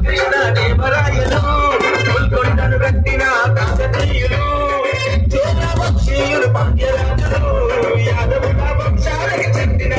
కృష్ణదేవరాయలు గోల్కొండను కట్టిన కాకతీయులు చోళ వంశీయులు పాండ్యరాజులు యాదవుల వంశాలకి చెందిన